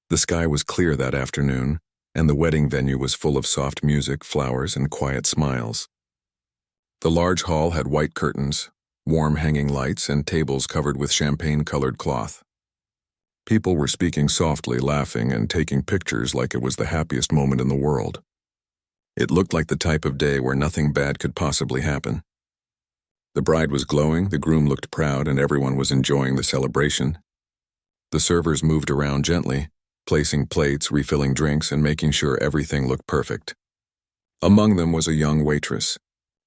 The sky was clear that afternoon, and the wedding venue was full of soft music, flowers, and quiet smiles. The large hall had white curtains, warm hanging lights, and tables covered with champagne-colored cloth. People were speaking softly, laughing, and taking pictures like it was the happiest moment in the world. It looked like the type of day where nothing bad could possibly happen. The bride was glowing, the groom looked proud, and everyone was enjoying the celebration. The servers moved around gently, placing plates, refilling drinks, and making sure everything looked perfect. Among them was a young waitress.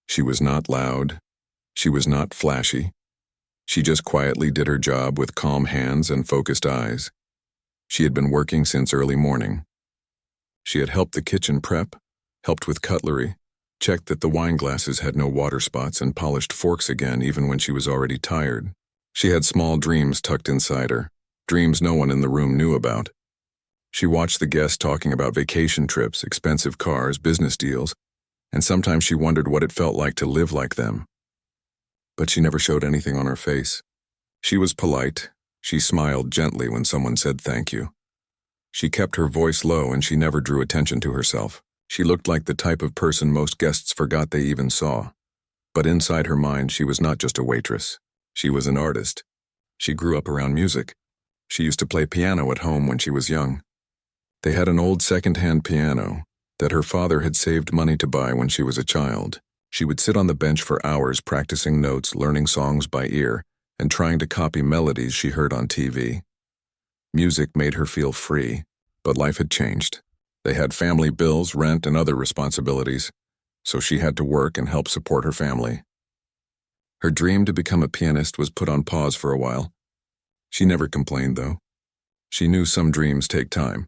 She was not loud. She was not flashy. She just quietly did her job with calm hands and focused eyes. She had been working since early morning. She had helped the kitchen prep, helped with cutlery, checked that the wine glasses had no water spots, and polished forks again even when she was already tired. She had small dreams tucked inside her, dreams no one in the room knew about. She watched the guests talking about vacation trips, expensive cars, business deals, and sometimes she wondered what it felt like to live like them. But she never showed anything on her face. She was polite. She smiled gently when someone said thank you. She kept her voice low and she never drew attention to herself. She looked like the type of person most guests forgot they even saw. But inside her mind, she was not just a waitress. She was an artist. She grew up around music. She used to play piano at home when she was young. They had an old second-hand piano that her father had saved money to buy when she was a child. She would sit on the bench for hours practicing notes, learning songs by ear, and trying to copy melodies she heard on TV. Music made her feel free, but life had changed. They had family bills, rent, and other responsibilities, so she had to work and help support her family. Her dream to become a pianist was put on pause for a while. She never complained, though. She knew some dreams take time.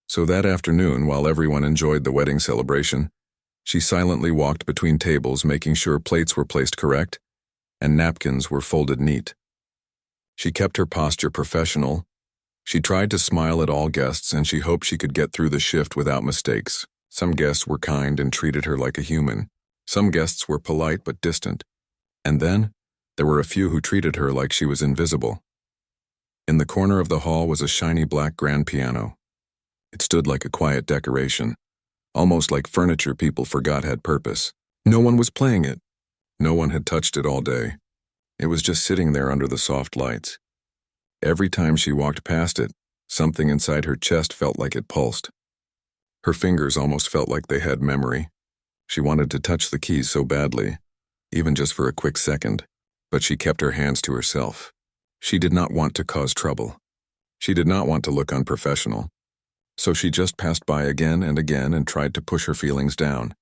So that afternoon, while everyone enjoyed the wedding celebration, she silently walked between tables, making sure plates were placed correct and napkins were folded neat. She kept her posture professional. She tried to smile at all guests, and she hoped she could get through the shift without mistakes. Some guests were kind and treated her like a human. Some guests were polite but distant. And then, there were a few who treated her like she was invisible. In the corner of the hall was a shiny black grand piano. It stood like a quiet decoration, almost like furniture people forgot had purpose. No one was playing it. No one had touched it all day. It was just sitting there under the soft lights. Every time she walked past it, something inside her chest felt like it pulsed. Her fingers almost felt like they had memory. She wanted to touch the keys so badly, even just for a quick second, but she kept her hands to herself. She did not want to cause trouble. She did not want to look unprofessional. So she just passed by again and tried to push her feelings down.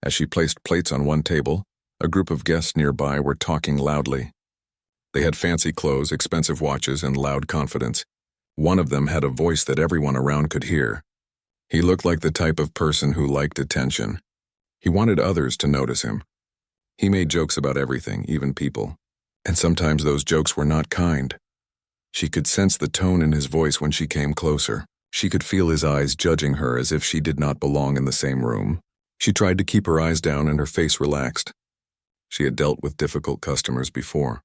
As she placed plates on one table, a group of guests nearby were talking loudly. They had fancy clothes, expensive watches, and loud confidence. One of them had a voice that everyone around could hear. He looked like the type of person who liked attention. He wanted others to notice him. He made jokes about everything, even people. And sometimes those jokes were not kind. She could sense the tone in his voice when she came closer. She could feel his eyes judging her as if she did not belong in the same room. She tried to keep her eyes down and her face relaxed. She had dealt with difficult customers before.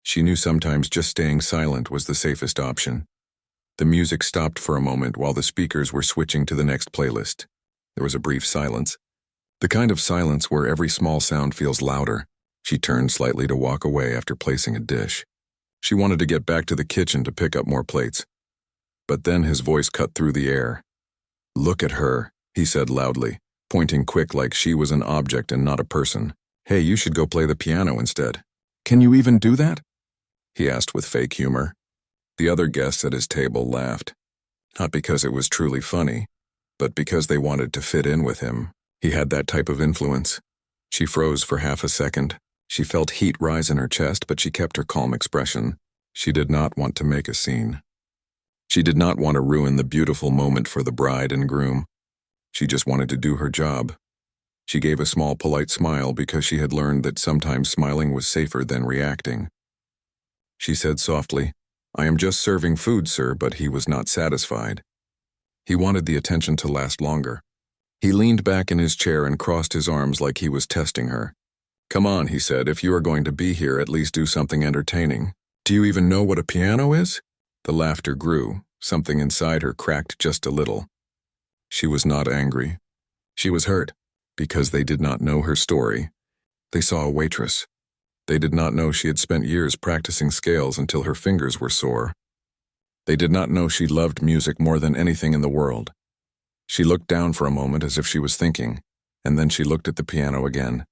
She knew sometimes just staying silent was the safest option. The music stopped for a moment while the speakers were switching to the next playlist. There was a brief silence. The kind of silence where every small sound feels louder. She turned slightly to walk away after placing a dish. She wanted to get back to the kitchen to pick up more plates. But then his voice cut through the air. "Look at her," he said loudly, pointing quick like she was an object and not a person. "Hey, you should go play the piano instead." "Can you even do that?" he asked with fake humor. The other guests at his table laughed. Not because it was truly funny, but because they wanted to fit in with him. He had that type of influence. She froze for half a second. She felt heat rise in her chest, but she kept her calm expression. She did not want to make a scene. She did not want to ruin the beautiful moment for the bride and groom. She just wanted to do her job. She gave a small, polite smile because she had learned that sometimes smiling was safer than reacting. She said softly, "I am just serving food, sir," but he was not satisfied. He wanted the attention to last longer. He leaned back in his chair and crossed his arms like he was testing her. "Come on," he said, "if you are going to be here, at least do something entertaining. Do you even know what a piano is?" The laughter grew, Something inside her cracked just a little. She was not angry. She was hurt, because they did not know her story. They saw a waitress. They did not know she had spent years practicing scales until her fingers were sore. They did not know she loved music more than anything in the world. She looked down for a moment as if she was thinking, and then she looked at the piano again.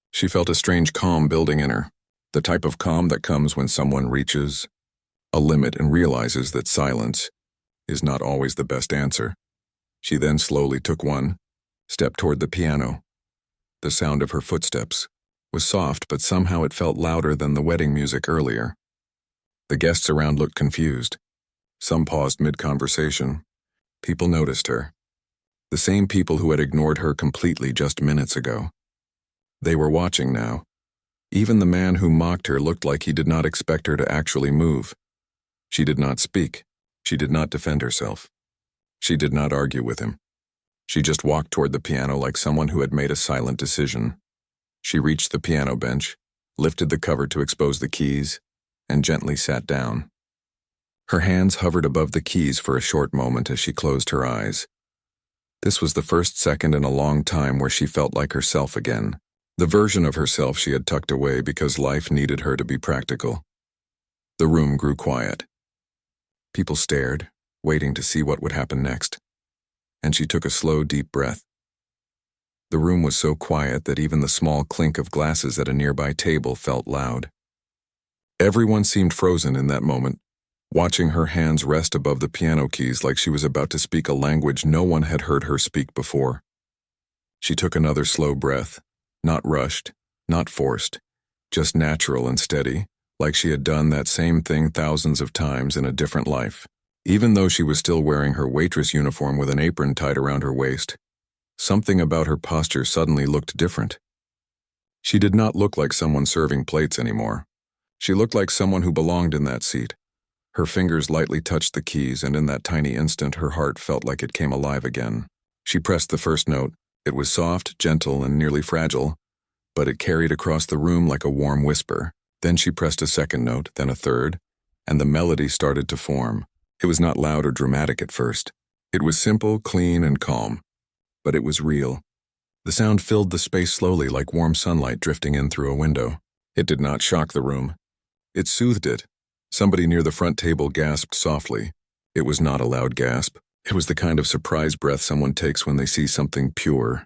She felt a strange calm building in her, the type of calm that comes when someone reaches a limit and realizes that silence is not always the best answer. She then slowly took one step toward the piano. The sound of her footsteps was soft, but somehow it felt louder than the wedding music earlier. The guests around looked confused. Some paused mid-conversation. People noticed her. The same people who had ignored her completely just minutes ago. They were watching now. Even the man who mocked her looked like he did not expect her to actually move. She did not speak. She did not defend herself. She did not argue with him. She just walked toward the piano like someone who had made a silent decision. She reached the piano bench, lifted the cover to expose the keys, and gently sat down. Her hands hovered above the keys for a short moment as she closed her eyes. This was the first second in a long time where she felt like herself again, the version of herself she had tucked away because life needed her to be practical. The room grew quiet. People stared, waiting to see what would happen next, and she took a slow, deep breath. The room was so quiet that even the small clink of glasses at a nearby table felt loud. Everyone seemed frozen in that moment, watching her hands rest above the piano keys like she was about to speak a language no one had heard her speak before. She took another slow breath, not rushed, not forced, just natural and steady, like she had done that same thing thousands of times in a different life. Even though she was still wearing her waitress uniform with an apron tied around her waist, something about her posture suddenly looked different. She did not look like someone serving plates anymore. She looked like someone who belonged in that seat. Her fingers lightly touched the keys, and in that tiny instant her heart felt like it came alive again. She pressed the first note. It was soft, gentle, and nearly fragile, but it carried across the room like a warm whisper. Then she pressed a second note, then a third, and the melody started to form. It was not loud or dramatic at first. It was simple, clean, and calm. But it was real. The sound filled the space slowly like warm sunlight drifting in through a window. It did not shock the room. It soothed it. Somebody near the front table gasped softly. It was not a loud gasp. It was the kind of surprise breath someone takes when they see something pure,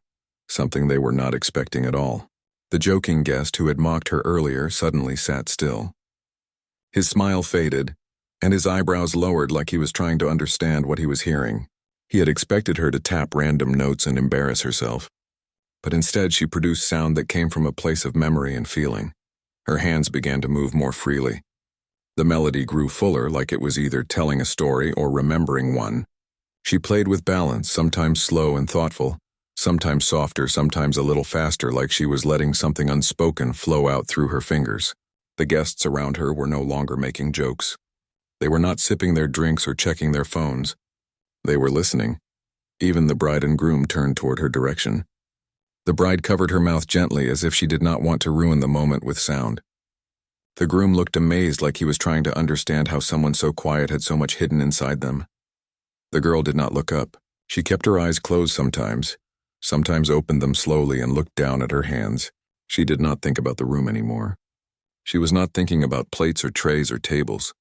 something they were not expecting at all. The joking guest who had mocked her earlier suddenly sat still. His smile faded, and his eyebrows lowered like he was trying to understand what he was hearing. He had expected her to tap random notes and embarrass herself, but instead she produced sound that came from a place of memory and feeling. Her hands began to move more freely. The melody grew fuller, like it was either telling a story or remembering one. She played with balance, sometimes slow and thoughtful, sometimes softer, sometimes a little faster, like she was letting something unspoken flow out through her fingers. The guests around her were no longer making jokes. They were not sipping their drinks or checking their phones. They were listening. Even the bride and groom turned toward her direction. The bride covered her mouth gently as if she did not want to ruin the moment with sound. The groom looked amazed, like he was trying to understand how someone so quiet had so much hidden inside them. The girl did not look up. She kept her eyes closed sometimes opened them slowly and looked down at her hands. She did not think about the room anymore. She was not thinking about plates or trays or tables.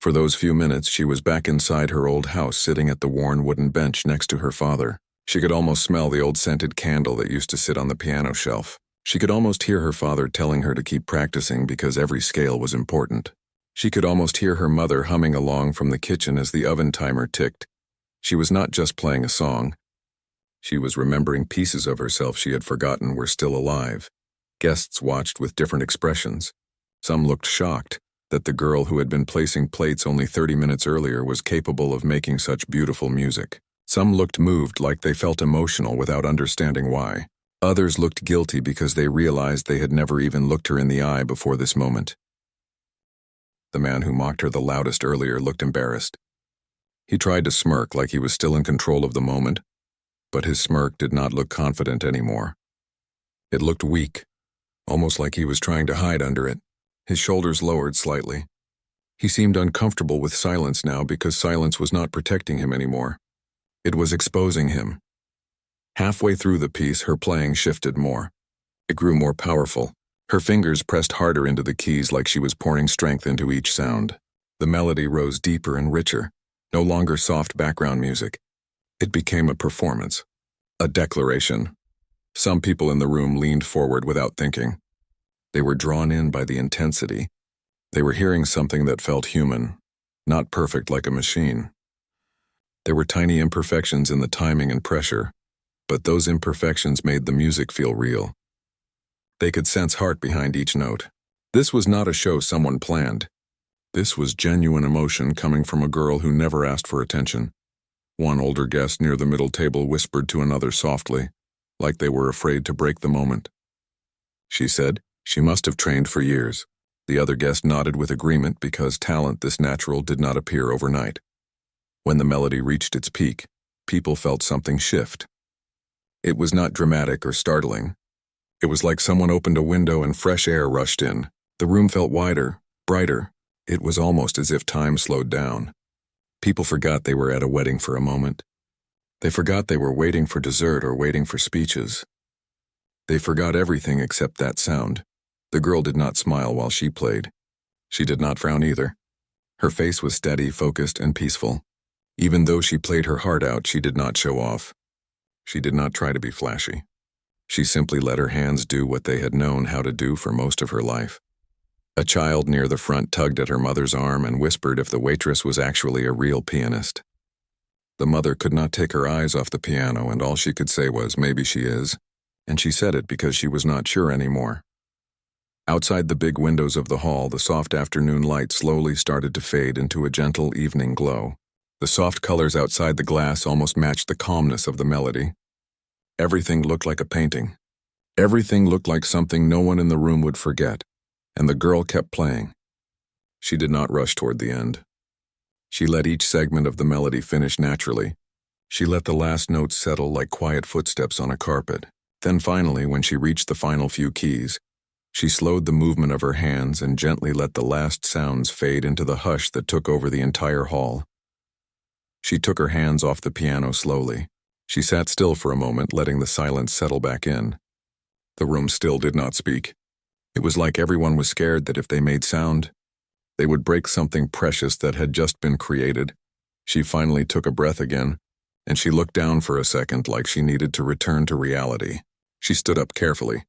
For those few minutes, she was back inside her old house, sitting at the worn wooden bench next to her father. She could almost smell the old scented candle that used to sit on the piano shelf. She could almost hear her father telling her to keep practicing because every scale was important. She could almost hear her mother humming along from the kitchen as the oven timer ticked. She was not just playing a song. She was remembering pieces of herself she had forgotten were still alive. Guests watched with different expressions. Some looked shocked that the girl who had been placing plates only 30 minutes earlier was capable of making such beautiful music. Some looked moved, like they felt emotional without understanding why. Others looked guilty because they realized they had never even looked her in the eye before this moment. The man who mocked her the loudest earlier looked embarrassed. He tried to smirk like he was still in control of the moment, but his smirk did not look confident anymore. It looked weak, almost like he was trying to hide under it. His shoulders lowered slightly. He seemed uncomfortable with silence now because silence was not protecting him anymore. It was exposing him. Halfway through the piece, her playing shifted more. It grew more powerful. Her fingers pressed harder into the keys like she was pouring strength into each sound. The melody rose deeper and richer, no longer soft background music. It became a performance, a declaration. Some people in the room leaned forward without thinking. They were drawn in by the intensity. They were hearing something that felt human, not perfect like a machine. There were tiny imperfections in the timing and pressure, but those imperfections made the music feel real. They could sense heart behind each note. This was not a show someone planned. This was genuine emotion coming from a girl who never asked for attention. One older guest near the middle table whispered to another softly, like they were afraid to break the moment. She said, "She must have trained for years." The other guest nodded with agreement because talent this natural did not appear overnight. When the melody reached its peak, people felt something shift. It was not dramatic or startling. It was like someone opened a window and fresh air rushed in. The room felt wider, brighter. It was almost as if time slowed down. People forgot they were at a wedding for a moment. They forgot they were waiting for dessert or waiting for speeches. They forgot everything except that sound. The girl did not smile while she played. She did not frown either. Her face was steady, focused, and peaceful. Even though she played her heart out, she did not show off. She did not try to be flashy. She simply let her hands do what they had known how to do for most of her life. A child near the front tugged at her mother's arm and whispered if the waitress was actually a real pianist. The mother could not take her eyes off the piano, and all she could say was, "Maybe she is," and she said it because she was not sure anymore. Outside the big windows of the hall, the soft afternoon light slowly started to fade into a gentle evening glow. The soft colors outside the glass almost matched the calmness of the melody. Everything looked like a painting. Everything looked like something no one in the room would forget, and the girl kept playing. She did not rush toward the end. She let each segment of the melody finish naturally. She let the last notes settle like quiet footsteps on a carpet. Then finally, when she reached the final few keys, she slowed the movement of her hands and gently let the last sounds fade into the hush that took over the entire hall. She took her hands off the piano slowly. She sat still for a moment, letting the silence settle back in. The room still did not speak. It was like everyone was scared that if they made sound, they would break something precious that had just been created. She finally took a breath again, and she looked down for a second like she needed to return to reality. She stood up carefully.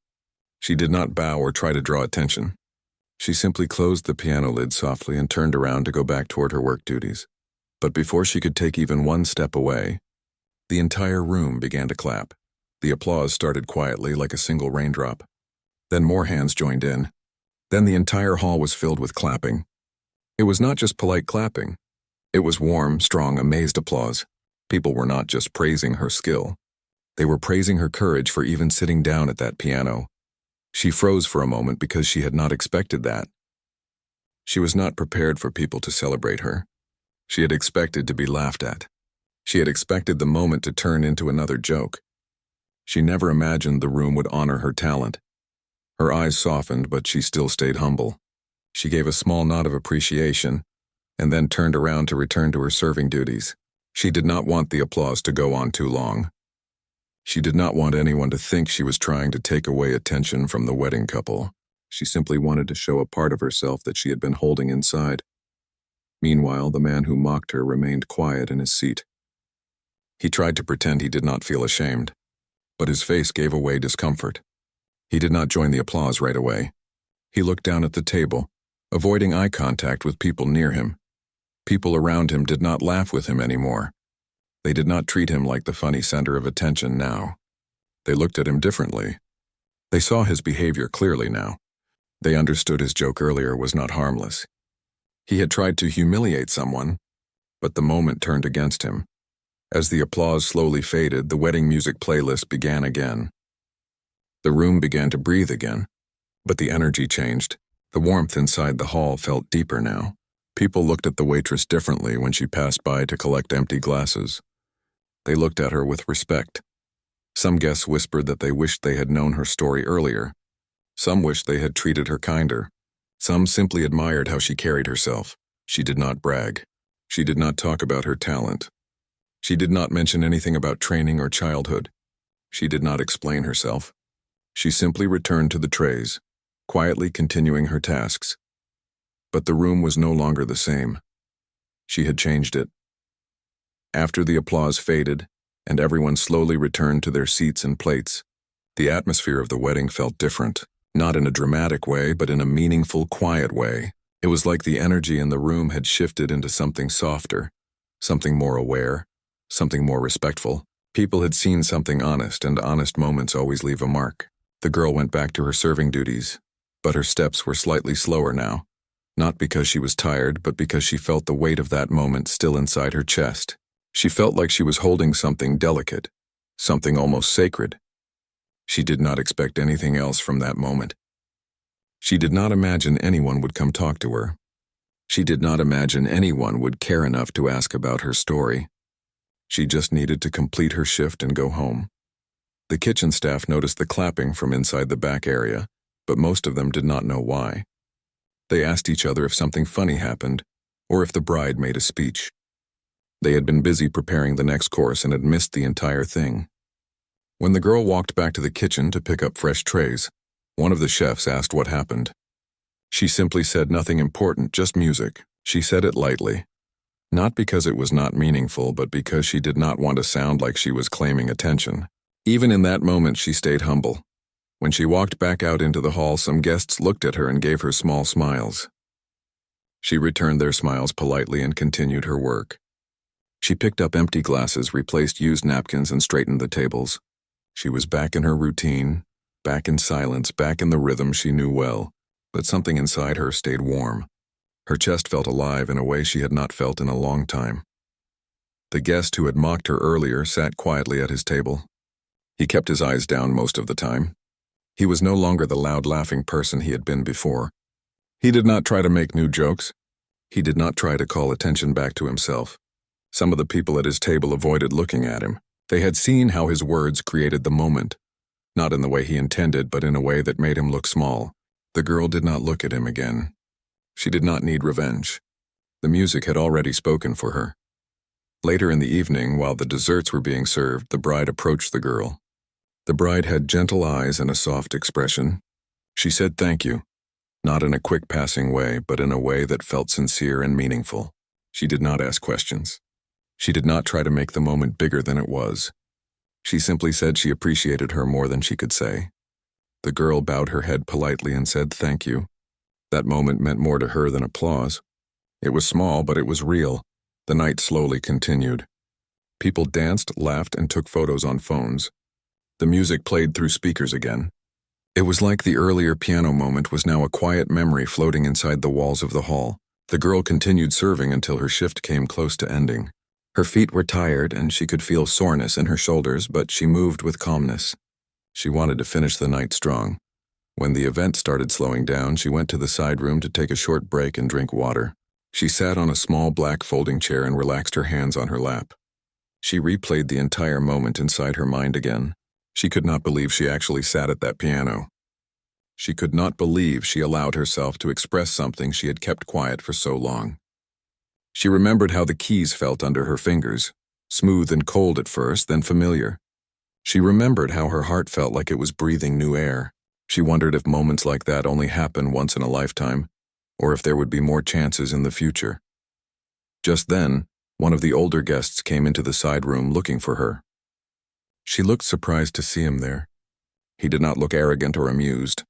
She did not bow or try to draw attention. She simply closed the piano lid softly and turned around to go back toward her work duties. But before she could take even one step away, the entire room began to clap. The applause started quietly like a single raindrop. Then more hands joined in. Then the entire hall was filled with clapping. It was not just polite clapping. It was warm, strong, amazed applause. People were not just praising her skill. They were praising her courage for even sitting down at that piano. She froze for a moment because she had not expected that. She was not prepared for people to celebrate her. She had expected to be laughed at. She had expected the moment to turn into another joke. She never imagined the room would honor her talent. Her eyes softened, but she still stayed humble. She gave a small nod of appreciation, and then turned around to return to her serving duties. She did not want the applause to go on too long. She did not want anyone to think she was trying to take away attention from the wedding couple. She simply wanted to show a part of herself that she had been holding inside. Meanwhile, the man who mocked her remained quiet in his seat. He tried to pretend he did not feel ashamed, but his face gave away discomfort. He did not join the applause right away. He looked down at the table, avoiding eye contact with people near him. People around him did not laugh with him anymore. They did not treat him like the funny center of attention now. They looked at him differently. They saw his behavior clearly now. They understood his joke earlier was not harmless. He had tried to humiliate someone, but the moment turned against him. As the applause slowly faded, the wedding music playlist began again. The room began to breathe again, but the energy changed. The warmth inside the hall felt deeper now. People looked at the waitress differently when she passed by to collect empty glasses. They looked at her with respect. Some guests whispered that they wished they had known her story earlier. Some wished they had treated her kinder. Some simply admired how she carried herself. She did not brag. She did not talk about her talent. She did not mention anything about training or childhood. She did not explain herself. She simply returned to the trays, quietly continuing her tasks. But the room was no longer the same. She had changed it. After the applause faded, and everyone slowly returned to their seats and plates, the atmosphere of the wedding felt different, not in a dramatic way, but in a meaningful, quiet way. It was like the energy in the room had shifted into something softer, something more aware, something more respectful. People had seen something honest, and honest moments always leave a mark. The girl went back to her serving duties, but her steps were slightly slower now, not because she was tired, but because she felt the weight of that moment still inside her chest. She felt like she was holding something delicate, something almost sacred. She did not expect anything else from that moment. She did not imagine anyone would come talk to her. She did not imagine anyone would care enough to ask about her story. She just needed to complete her shift and go home. The kitchen staff noticed the clapping from inside the back area, but most of them did not know why. They asked each other if something funny happened, or if the bride made a speech. They had been busy preparing the next course and had missed the entire thing. When the girl walked back to the kitchen to pick up fresh trays, one of the chefs asked what happened. She simply said nothing important, just music. She said it lightly. Not because it was not meaningful, but because she did not want to sound like she was claiming attention. Even in that moment, she stayed humble. When she walked back out into the hall, some guests looked at her and gave her small smiles. She returned their smiles politely and continued her work. She picked up empty glasses, replaced used napkins, and straightened the tables. She was back in her routine, back in silence, back in the rhythm she knew well, but something inside her stayed warm. Her chest felt alive in a way she had not felt in a long time. The guest who had mocked her earlier sat quietly at his table. He kept his eyes down most of the time. He was no longer the loud laughing person he had been before. He did not try to make new jokes. He did not try to call attention back to himself. Some of the people at his table avoided looking at him. They had seen how his words created the moment, not in the way he intended, but in a way that made him look small. The girl did not look at him again. She did not need revenge. The music had already spoken for her. Later in the evening, while the desserts were being served, the bride approached the girl. The bride had gentle eyes and a soft expression. She said thank you, not in a quick passing way, but in a way that felt sincere and meaningful. She did not ask questions. She did not try to make the moment bigger than it was. She simply said she appreciated her more than she could say. The girl bowed her head politely and said thank you. That moment meant more to her than applause. It was small, but it was real. The night slowly continued. People danced, laughed, and took photos on phones. The music played through speakers again. It was like the earlier piano moment was now a quiet memory floating inside the walls of the hall. The girl continued serving until her shift came close to ending. Her feet were tired and she could feel soreness in her shoulders, but she moved with calmness. She wanted to finish the night strong. When the event started slowing down, she went to the side room to take a short break and drink water. She sat on a small black folding chair and relaxed her hands on her lap. She replayed the entire moment inside her mind again. She could not believe she actually sat at that piano. She could not believe she allowed herself to express something she had kept quiet for so long. She remembered how the keys felt under her fingers, smooth and cold at first, then familiar. She remembered how her heart felt like it was breathing new air. She wondered if moments like that only happen once in a lifetime, or if there would be more chances in the future. Just then, one of the older guests came into the side room looking for her. She looked surprised to see him there. He did not look arrogant or amused.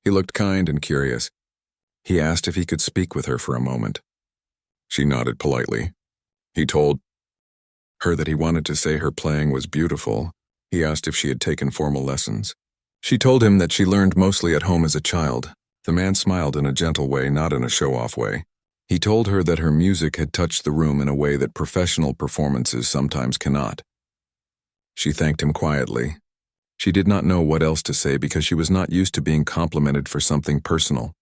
He looked kind and curious. He asked if he could speak with her for a moment. She nodded politely. He told her that he wanted to say her playing was beautiful. He asked if she had taken formal lessons. She told him that she learned mostly at home as a child. The man smiled in a gentle way, not in a show-off way. He told her that her music had touched the room in a way that professional performances sometimes cannot. She thanked him quietly. She did not know what else to say because she was not used to being complimented for something personal.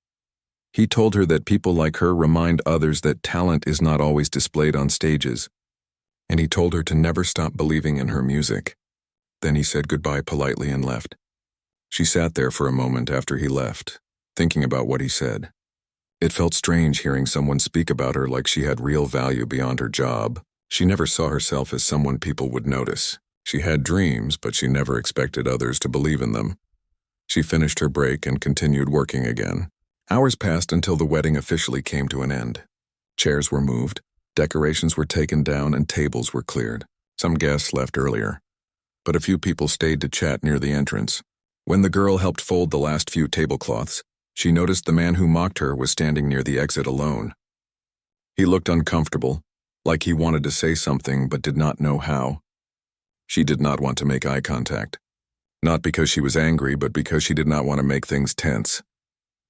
He told her that people like her remind others that talent is not always displayed on stages, and he told her to never stop believing in her music. Then he said goodbye politely and left. She sat there for a moment after he left, thinking about what he said. It felt strange hearing someone speak about her like she had real value beyond her job. She never saw herself as someone people would notice. She had dreams, but she never expected others to believe in them. She finished her break and continued working again. Hours passed until the wedding officially came to an end. Chairs were moved, decorations were taken down, and tables were cleared. Some guests left earlier, but a few people stayed to chat near the entrance. When the girl helped fold the last few tablecloths, she noticed the man who mocked her was standing near the exit alone. He looked uncomfortable, like he wanted to say something but did not know how. She did not want to make eye contact. Not because she was angry, but because she did not want to make things tense.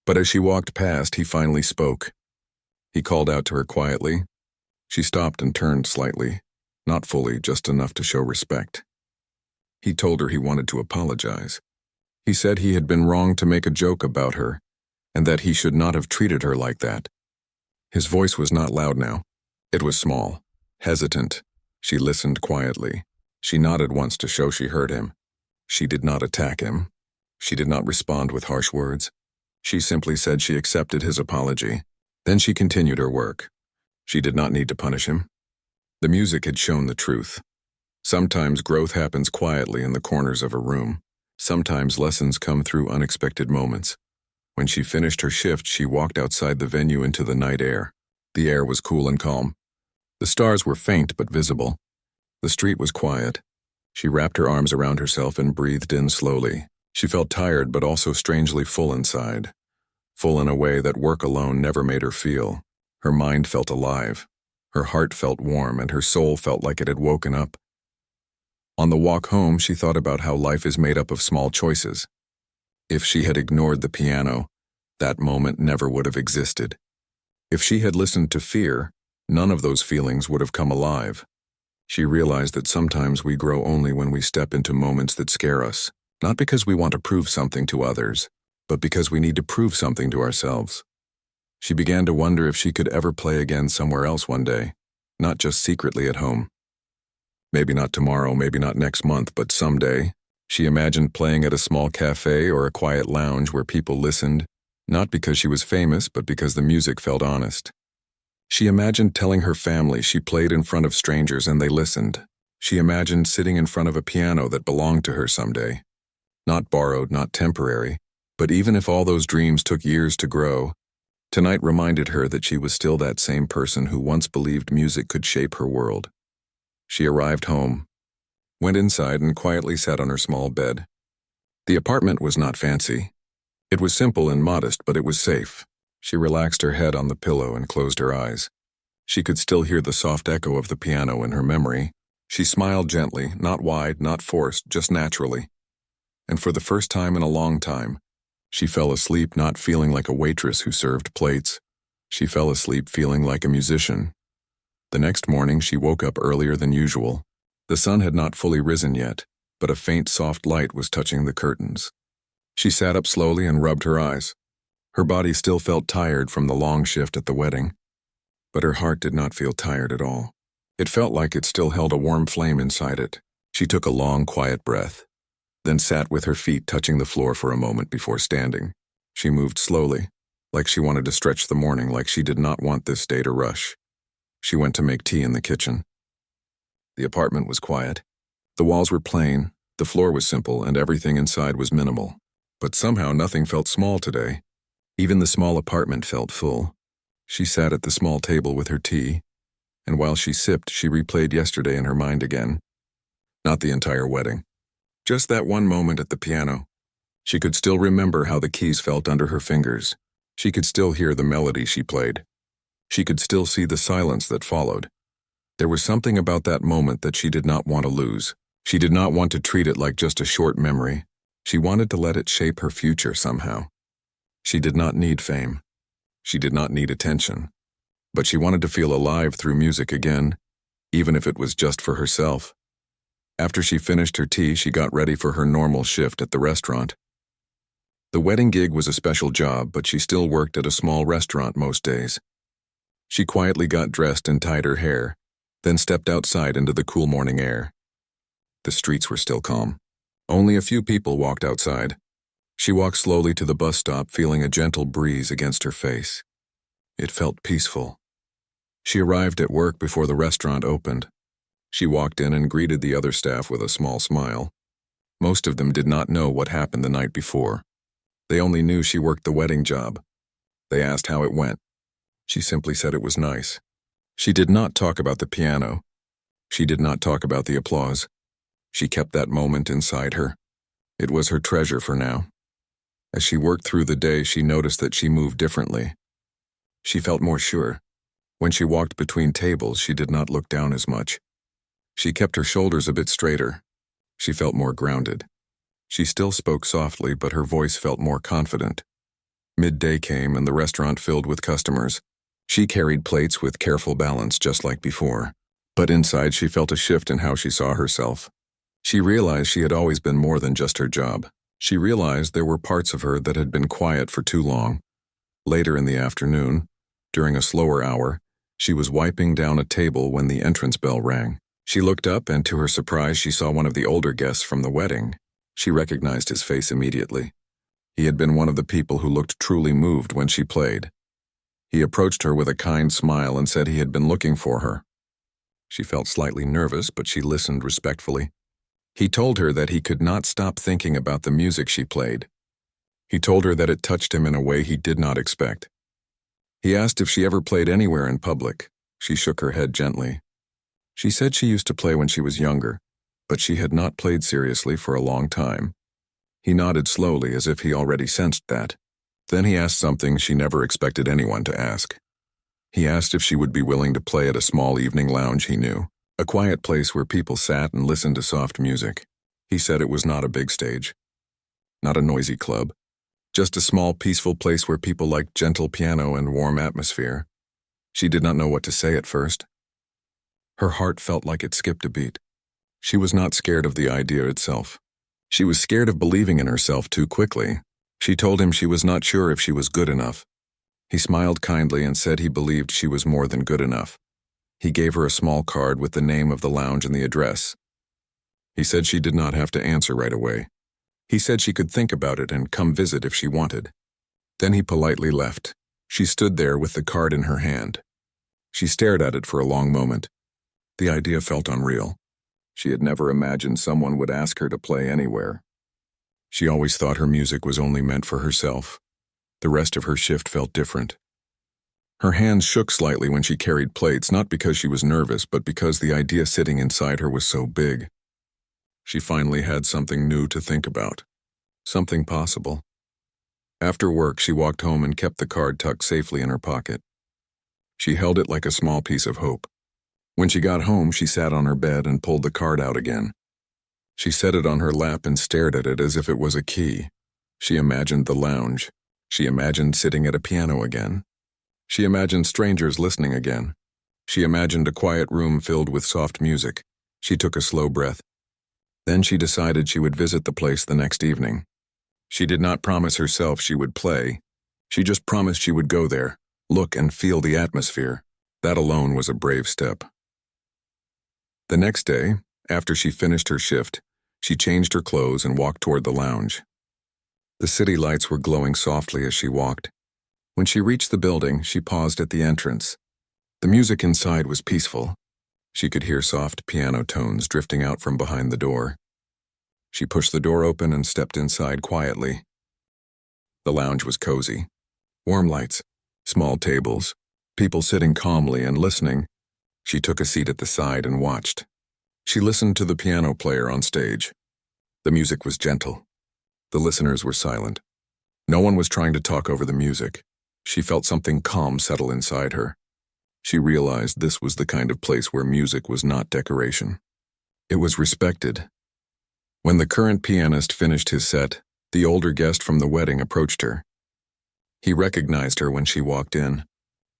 But as she walked past, he finally spoke. He called out to her quietly. She stopped and turned slightly, not fully, just enough to show respect. He told her he wanted to apologize. He said he had been wrong to make a joke about her, and that he should not have treated her like that. His voice was not loud now. It was small, hesitant. She listened quietly. She nodded once to show she heard him. She did not attack him. She did not respond with harsh words. She simply said she accepted his apology. Then she continued her work. She did not need to punish him. The music had shown the truth. Sometimes growth happens quietly in the corners of a room. Sometimes lessons come through unexpected moments. When she finished her shift, she walked outside the venue into the night air. The air was cool and calm. The stars were faint but visible. The street was quiet. She wrapped her arms around herself and breathed in slowly. She felt tired but also strangely full inside. Full in a way that work alone never made her feel. Her mind felt alive. Her heart felt warm and her soul felt like it had woken up. On the walk home, she thought about how life is made up of small choices. If she had ignored the piano, that moment never would have existed. If she had listened to fear, none of those feelings would have come alive. She realized that sometimes we grow only when we step into moments that scare us, not because we want to prove something to others, but because we need to prove something to ourselves. She began to wonder if she could ever play again somewhere else one day, not just secretly at home. Maybe not tomorrow, maybe not next month, but someday. She imagined playing at a small cafe or a quiet lounge where people listened, not because she was famous, but because the music felt honest. She imagined telling her family she played in front of strangers and they listened. She imagined sitting in front of a piano that belonged to her someday. Not borrowed, not temporary, but even if all those dreams took years to grow, tonight reminded her that she was still that same person who once believed music could shape her world. She arrived home, went inside and quietly sat on her small bed. The apartment was not fancy. It was simple and modest, but it was safe. She relaxed her head on the pillow and closed her eyes. She could still hear the soft echo of the piano in her memory. She smiled gently, not wide, not forced, just naturally. And for the first time in a long time, she fell asleep not feeling like a waitress who served plates. She fell asleep feeling like a musician. The next morning, she woke up earlier than usual. The sun had not fully risen yet, but a faint, soft light was touching the curtains. She sat up slowly and rubbed her eyes. Her body still felt tired from the long shift at the wedding, but her heart did not feel tired at all. It felt like it still held a warm flame inside it. She took a long, quiet breath, then sat with her feet touching the floor for a moment before standing. She moved slowly, like she wanted to stretch the morning, like she did not want this day to rush. She went to make tea in the kitchen. The apartment was quiet. The walls were plain, the floor was simple, and everything inside was minimal. But somehow nothing felt small today. Even the small apartment felt full. She sat at the small table with her tea, and while she sipped, she replayed yesterday in her mind again. Not the entire wedding. Just that one moment at the piano. She could still remember how the keys felt under her fingers. She could still hear the melody she played. She could still see the silence that followed. There was something about that moment that she did not want to lose. She did not want to treat it like just a short memory. She wanted to let it shape her future somehow. She did not need fame. She did not need attention. But she wanted to feel alive through music again, even if it was just for herself. After she finished her tea, she got ready for her normal shift at the restaurant. The wedding gig was a special job, but she still worked at a small restaurant most days. She quietly got dressed and tied her hair, then stepped outside into the cool morning air. The streets were still calm. Only a few people walked outside. She walked slowly to the bus stop, feeling a gentle breeze against her face. It felt peaceful. She arrived at work before the restaurant opened. She walked in and greeted the other staff with a small smile. Most of them did not know what happened the night before. They only knew she worked the wedding job. They asked how it went. She simply said it was nice. She did not talk about the piano. She did not talk about the applause. She kept that moment inside her. It was her treasure for now. As she worked through the day, she noticed that she moved differently. She felt more sure. When she walked between tables, she did not look down as much. She kept her shoulders a bit straighter. She felt more grounded. She still spoke softly, but her voice felt more confident. Midday came and the restaurant filled with customers. She carried plates with careful balance just like before. But inside she felt a shift in how she saw herself. She realized she had always been more than just her job. She realized there were parts of her that had been quiet for too long. Later in the afternoon, during a slower hour, she was wiping down a table when the entrance bell rang. She looked up and to her surprise she saw one of the older guests from the wedding. She recognized his face immediately. He had been one of the people who looked truly moved when she played. He approached her with a kind smile and said he had been looking for her. She felt slightly nervous, but she listened respectfully. He told her that he could not stop thinking about the music she played. He told her that it touched him in a way he did not expect. He asked if she ever played anywhere in public. She shook her head gently. She said she used to play when she was younger, but she had not played seriously for a long time. He nodded slowly as if he already sensed that. Then he asked something she never expected anyone to ask. He asked if she would be willing to play at a small evening lounge he knew, a quiet place where people sat and listened to soft music. He said it was not a big stage, not a noisy club, just a small, peaceful place where people liked gentle piano and warm atmosphere. She did not know what to say at first. Her heart felt like it skipped a beat. She was not scared of the idea itself. She was scared of believing in herself too quickly. She told him she was not sure if she was good enough. He smiled kindly and said he believed she was more than good enough. He gave her a small card with the name of the lounge and the address. He said she did not have to answer right away. He said she could think about it and come visit if she wanted. Then he politely left. She stood there with the card in her hand. She stared at it for a long moment. The idea felt unreal. She had never imagined someone would ask her to play anywhere. She always thought her music was only meant for herself. The rest of her shift felt different. Her hands shook slightly when she carried plates, not because she was nervous, but because the idea sitting inside her was so big. She finally had something new to think about. Something possible. After work, she walked home and kept the card tucked safely in her pocket. She held it like a small piece of hope. When she got home, she sat on her bed and pulled the card out again. She set it on her lap and stared at it as if it was a key. She imagined the lounge. She imagined sitting at a piano again. She imagined strangers listening again. She imagined a quiet room filled with soft music. She took a slow breath. Then she decided she would visit the place the next evening. She did not promise herself she would play. She just promised she would go there, look and feel the atmosphere. That alone was a brave step. The next day, after she finished her shift, she changed her clothes and walked toward the lounge. The city lights were glowing softly as she walked. When she reached the building, she paused at the entrance. The music inside was peaceful. She could hear soft piano tones drifting out from behind the door. She pushed the door open and stepped inside quietly. The lounge was cozy. Warm lights, small tables, people sitting calmly and listening. She took a seat at the side and watched. She listened to the piano player on stage. The music was gentle. The listeners were silent. No one was trying to talk over the music. She felt something calm settle inside her. She realized this was the kind of place where music was not decoration. It was respected. When the current pianist finished his set, the older guest from the wedding approached her. He recognized her when she walked in.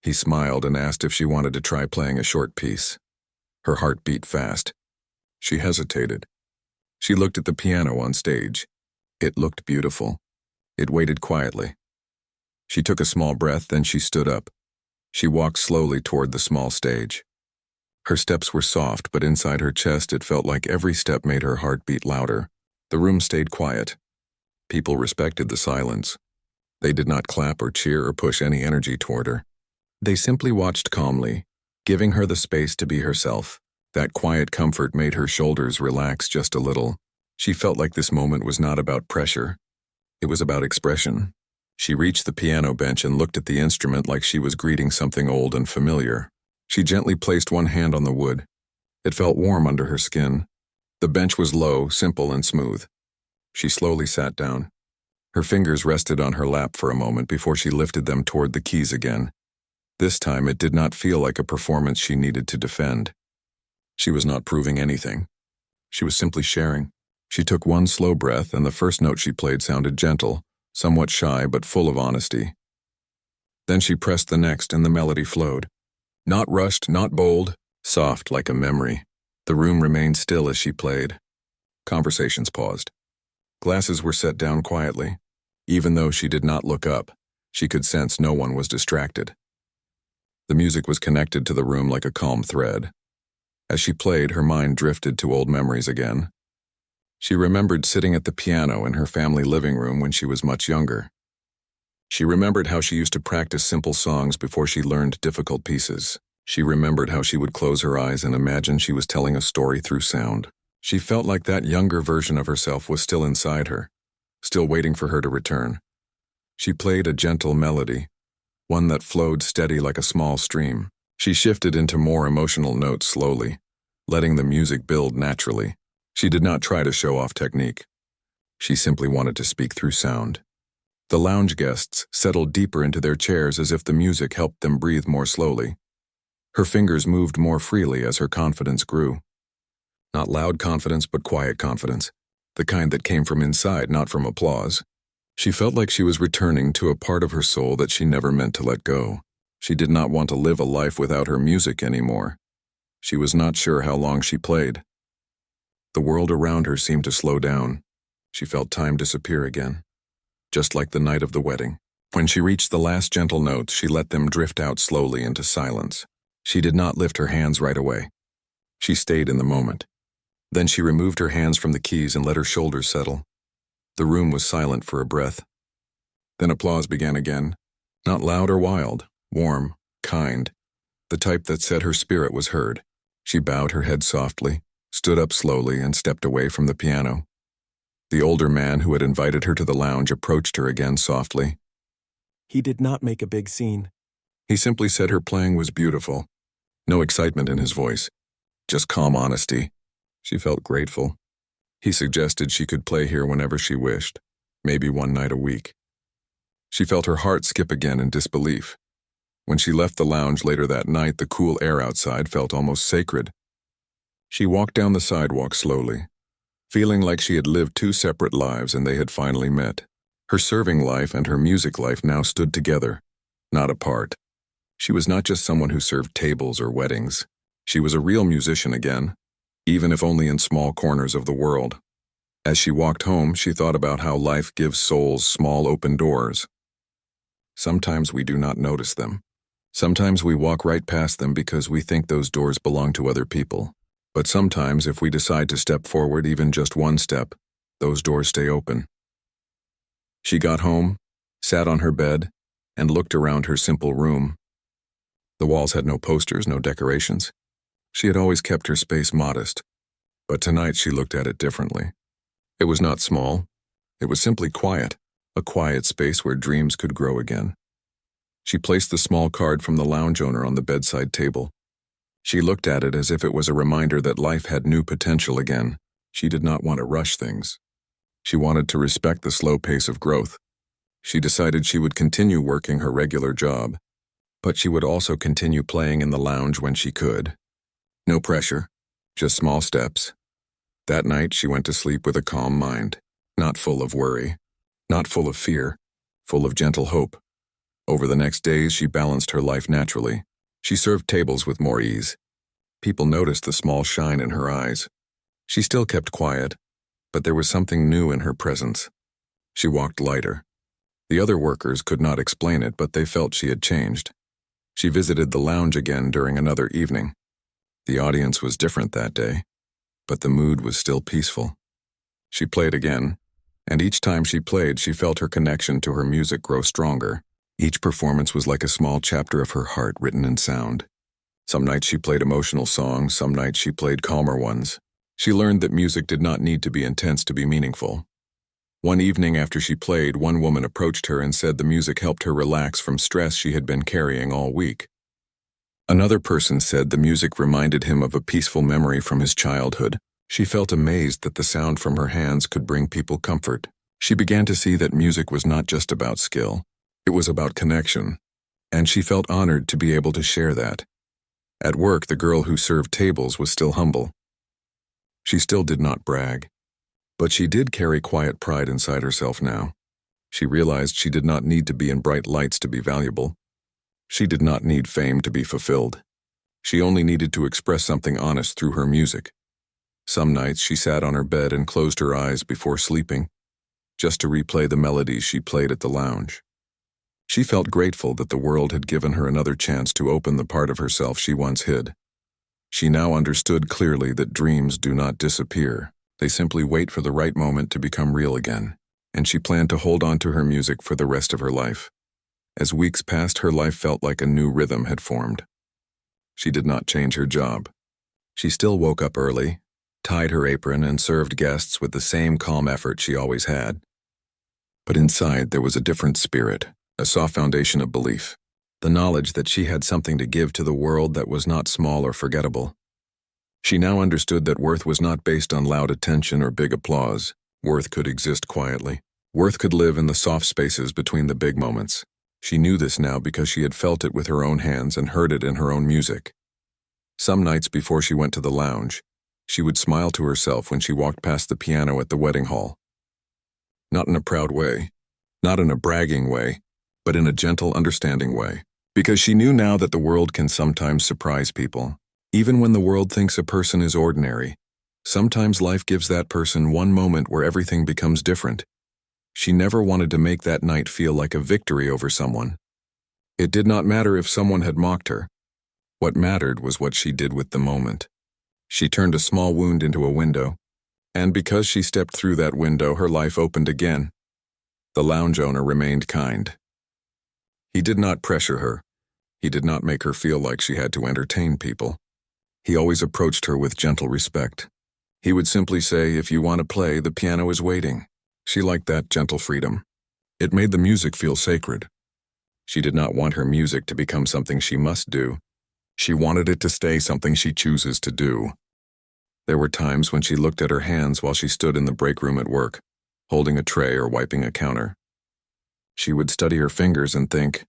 He smiled and asked if she wanted to try playing a short piece. Her heart beat fast. She hesitated. She looked at the piano on stage. It looked beautiful. It waited quietly. She took a small breath, then she stood up. She walked slowly toward the small stage. Her steps were soft, but inside her chest it felt like every step made her heart beat louder. The room stayed quiet. People respected the silence. They did not clap or cheer or push any energy toward her. They simply watched calmly, giving her the space to be herself. That quiet comfort made her shoulders relax just a little. She felt like this moment was not about pressure. It was about expression. She reached the piano bench and looked at the instrument like she was greeting something old and familiar. She gently placed one hand on the wood. It felt warm under her skin. The bench was low, simple, and smooth. She slowly sat down. Her fingers rested on her lap for a moment before she lifted them toward the keys again. This time it did not feel like a performance she needed to defend. She was not proving anything. She was simply sharing. She took one slow breath, and the first note she played sounded gentle, somewhat shy but full of honesty. Then she pressed the next, and the melody flowed. Not rushed, not bold, soft like a memory. The room remained still as she played. Conversations paused. Glasses were set down quietly. Even though she did not look up, she could sense no one was distracted. The music was connected to the room like a calm thread. As she played, her mind drifted to old memories again. She remembered sitting at the piano in her family living room when she was much younger. She remembered how she used to practice simple songs before she learned difficult pieces. She remembered how she would close her eyes and imagine she was telling a story through sound. She felt like that younger version of herself was still inside her, still waiting for her to return. She played a gentle melody, one that flowed steady like a small stream. She shifted into more emotional notes slowly, letting the music build naturally. She did not try to show off technique. She simply wanted to speak through sound. The lounge guests settled deeper into their chairs as if the music helped them breathe more slowly. Her fingers moved more freely as her confidence grew. Not loud confidence, but quiet confidence, the kind that came from inside, not from applause. She felt like she was returning to a part of her soul that she never meant to let go. She did not want to live a life without her music anymore. She was not sure how long she played. The world around her seemed to slow down. She felt time disappear again, just like the night of the wedding. When she reached the last gentle notes, she let them drift out slowly into silence. She did not lift her hands right away. She stayed in the moment. Then she removed her hands from the keys and let her shoulders settle. The room was silent for a breath. Then applause began again, not loud or wild, warm, kind, the type that said her spirit was heard. She bowed her head softly, stood up slowly, and stepped away from the piano. The older man who had invited her to the lounge approached her again softly. He did not make a big scene. He simply said her playing was beautiful. No excitement in his voice, just calm honesty. She felt grateful. He suggested she could play here whenever she wished, maybe one night a week. She felt her heart skip again in disbelief. When she left the lounge later that night, the cool air outside felt almost sacred. She walked down the sidewalk slowly, feeling like she had lived two separate lives and they had finally met. Her serving life and her music life now stood together, not apart. She was not just someone who served tables or weddings. She was a real musician again, even if only in small corners of the world. As she walked home, she thought about how life gives souls small open doors. Sometimes we do not notice them. Sometimes we walk right past them because we think those doors belong to other people. But sometimes, if we decide to step forward even just one step, those doors stay open. She got home, sat on her bed, and looked around her simple room. The walls had no posters, no decorations. She had always kept her space modest, but tonight she looked at it differently. It was not small. It was simply quiet, a quiet space where dreams could grow again. She placed the small card from the lounge owner on the bedside table. She looked at it as if it was a reminder that life had new potential again. She did not want to rush things. She wanted to respect the slow pace of growth. She decided she would continue working her regular job, but she would also continue playing in the lounge when she could. No pressure, just small steps. That night she went to sleep with a calm mind, not full of worry, not full of fear, full of gentle hope. Over the next days she balanced her life naturally. She served tables with more ease. People noticed the small shine in her eyes. She still kept quiet, but there was something new in her presence. She walked lighter. The other workers could not explain it, but they felt she had changed. She visited the lounge again during another evening. The audience was different that day, but the mood was still peaceful. She played again, and each time she played, she felt her connection to her music grow stronger. Each performance was like a small chapter of her heart written in sound. Some nights she played emotional songs, some nights she played calmer ones. She learned that music did not need to be intense to be meaningful. One evening after she played, one woman approached her and said the music helped her relax from stress she had been carrying all week. Another person said the music reminded him of a peaceful memory from his childhood. She felt amazed that the sound from her hands could bring people comfort. She began to see that music was not just about skill. It was about connection, and she felt honored to be able to share that. At work, the girl who served tables was still humble. She still did not brag, but she did carry quiet pride inside herself now. She realized she did not need to be in bright lights to be valuable. She did not need fame to be fulfilled. She only needed to express something honest through her music. Some nights she sat on her bed and closed her eyes before sleeping, just to replay the melodies she played at the lounge. She felt grateful that the world had given her another chance to open the part of herself she once hid. She now understood clearly that dreams do not disappear. They simply wait for the right moment to become real again, and she planned to hold on to her music for the rest of her life. As weeks passed, her life felt like a new rhythm had formed. She did not change her job. She still woke up early, tied her apron, and served guests with the same calm effort she always had. But inside there was a different spirit. A soft foundation of belief, the knowledge that she had something to give to the world that was not small or forgettable. She now understood that worth was not based on loud attention or big applause. Worth could exist quietly. Worth could live in the soft spaces between the big moments. She knew this now because she had felt it with her own hands and heard it in her own music. Some nights before she went to the lounge, she would smile to herself when she walked past the piano at the wedding hall. Not in a proud way, not in a bragging way, but in a gentle, understanding way, because she knew now that the world can sometimes surprise people. Even when the world thinks a person is ordinary, sometimes life gives that person one moment where everything becomes different. She never wanted to make that night feel like a victory over someone. It did not matter if someone had mocked her. What mattered was what she did with the moment. She turned a small wound into a window, and because she stepped through that window, her life opened again. The lounge owner remained kind. He did not pressure her. He did not make her feel like she had to entertain people. He always approached her with gentle respect. He would simply say, "If you want to play, the piano is waiting." She liked that gentle freedom. It made the music feel sacred. She did not want her music to become something she must do. She wanted it to stay something she chooses to do. There were times when she looked at her hands while she stood in the break room at work, holding a tray or wiping a counter. She would study her fingers and think,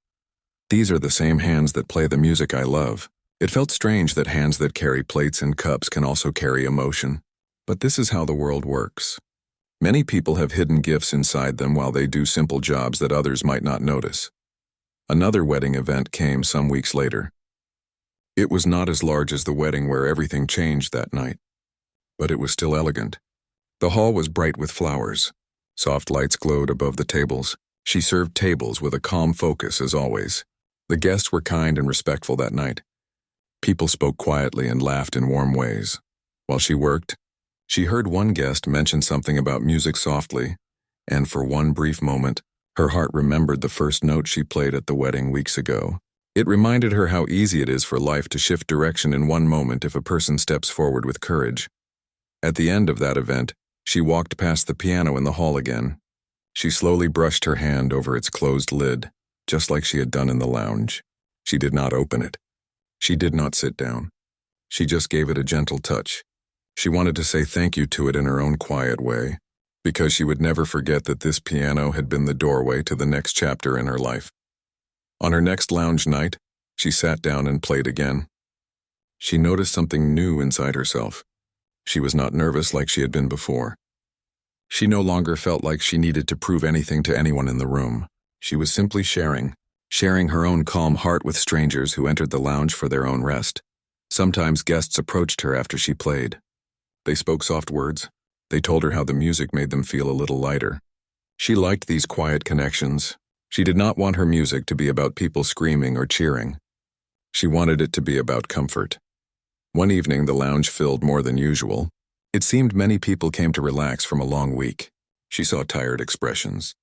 "These are the same hands that play the music I love." It felt strange that hands that carry plates and cups can also carry emotion. But this is how the world works. Many people have hidden gifts inside them while they do simple jobs that others might not notice. Another wedding event came some weeks later. It was not as large as the wedding where everything changed that night, but it was still elegant. The hall was bright with flowers. Soft lights glowed above the tables. She served tables with a calm focus as always. The guests were kind and respectful that night. People spoke quietly and laughed in warm ways. While she worked, she heard one guest mention something about music softly, and for one brief moment, her heart remembered the first note she played at the wedding weeks ago. It reminded her how easy it is for life to shift direction in one moment if a person steps forward with courage. At the end of that event, she walked past the piano in the hall again. She slowly brushed her hand over its closed lid, just like she had done in the lounge. She did not open it. She did not sit down. She just gave it a gentle touch. She wanted to say thank you to it in her own quiet way, because she would never forget that this piano had been the doorway to the next chapter in her life. On her next lounge night, she sat down and played again. She noticed something new inside herself. She was not nervous like she had been before. She no longer felt like she needed to prove anything to anyone in the room. She was simply sharing her own calm heart with strangers who entered the lounge for their own rest. Sometimes guests approached her after she played. They spoke soft words. They told her how the music made them feel a little lighter. She liked these quiet connections. She did not want her music to be about people screaming or cheering. She wanted it to be about comfort. One evening, the lounge filled more than usual. It seemed many people came to relax from a long week. She saw tired expressions,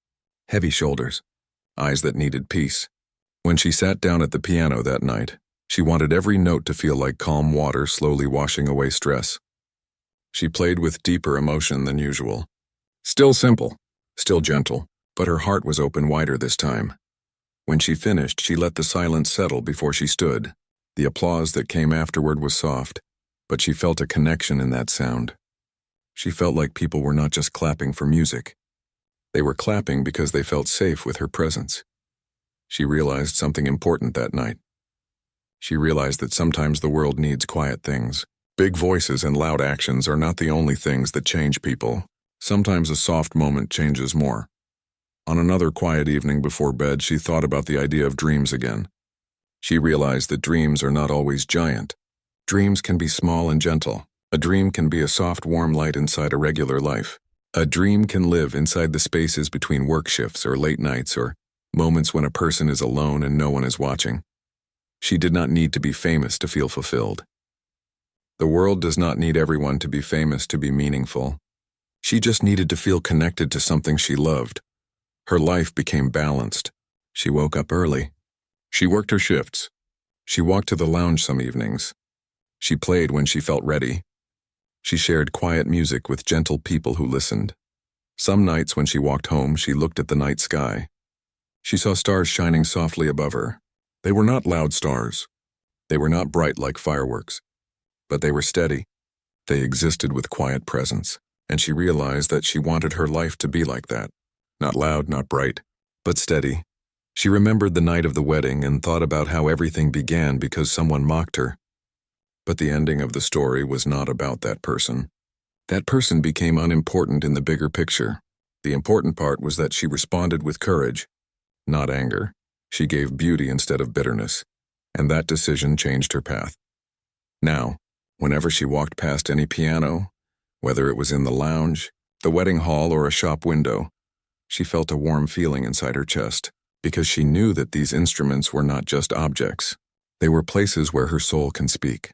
heavy shoulders, eyes that needed peace. When she sat down at the piano that night, she wanted every note to feel like calm water slowly washing away stress. She played with deeper emotion than usual. Still simple, still gentle, but her heart was open wider this time. When she finished, she let the silence settle before she stood. The applause that came afterward was soft, but she felt a connection in that sound. She felt like people were not just clapping for music. They were clapping because they felt safe with her presence. She realized something important that night. She realized that sometimes the world needs quiet things. Big voices and loud actions are not the only things that change people. Sometimes a soft moment changes more. On another quiet evening before bed, she thought about the idea of dreams again. She realized that dreams are not always giant. Dreams can be small and gentle. A dream can be a soft, warm light inside a regular life. A dream can live inside the spaces between work shifts or late nights or moments when a person is alone and no one is watching. She did not need to be famous to feel fulfilled. The world does not need everyone to be famous to be meaningful. She just needed to feel connected to something she loved. Her life became balanced. She woke up early. She worked her shifts. She walked to the lounge some evenings. She played when she felt ready. She shared quiet music with gentle people who listened. Some nights when she walked home, she looked at the night sky. She saw stars shining softly above her. They were not loud stars. They were not bright like fireworks. But they were steady. They existed with quiet presence, and she realized that she wanted her life to be like that. Not loud, not bright, but steady. She remembered the night of the wedding and thought about how everything began because someone mocked her. But the ending of the story was not about that person. That person became unimportant in the bigger picture. The important part was that she responded with courage, not anger. She gave beauty instead of bitterness, and that decision changed her path. Now, whenever she walked past any piano, whether it was in the lounge, the wedding hall, or a shop window, she felt a warm feeling inside her chest, because she knew that these instruments were not just objects. They were places where her soul can speak.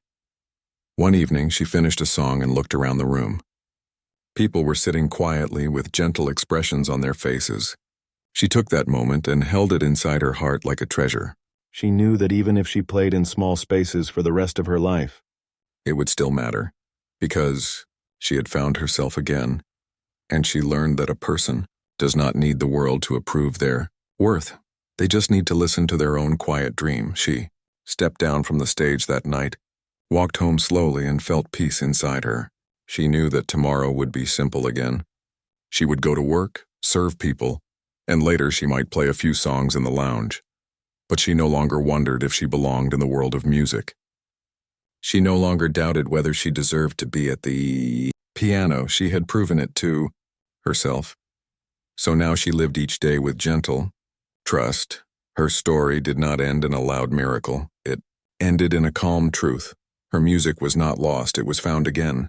One evening, she finished a song and looked around the room. People were sitting quietly with gentle expressions on their faces. She took that moment and held it inside her heart like a treasure. She knew that even if she played in small spaces for the rest of her life, it would still matter, because she had found herself again, and she learned that a person does not need the world to approve their worth. They just need to listen to their own quiet dream. She stepped down from the stage that night, walked home slowly, and felt peace inside her. She knew that tomorrow would be simple again. She would go to work, serve people, and later she might play a few songs in the lounge. But she no longer wondered if she belonged in the world of music. She no longer doubted whether she deserved to be at the piano. She had proven it to herself. So now she lived each day with gentle trust. Her story did not end in a loud miracle. It ended in a calm truth. Her music was not lost, it was found again.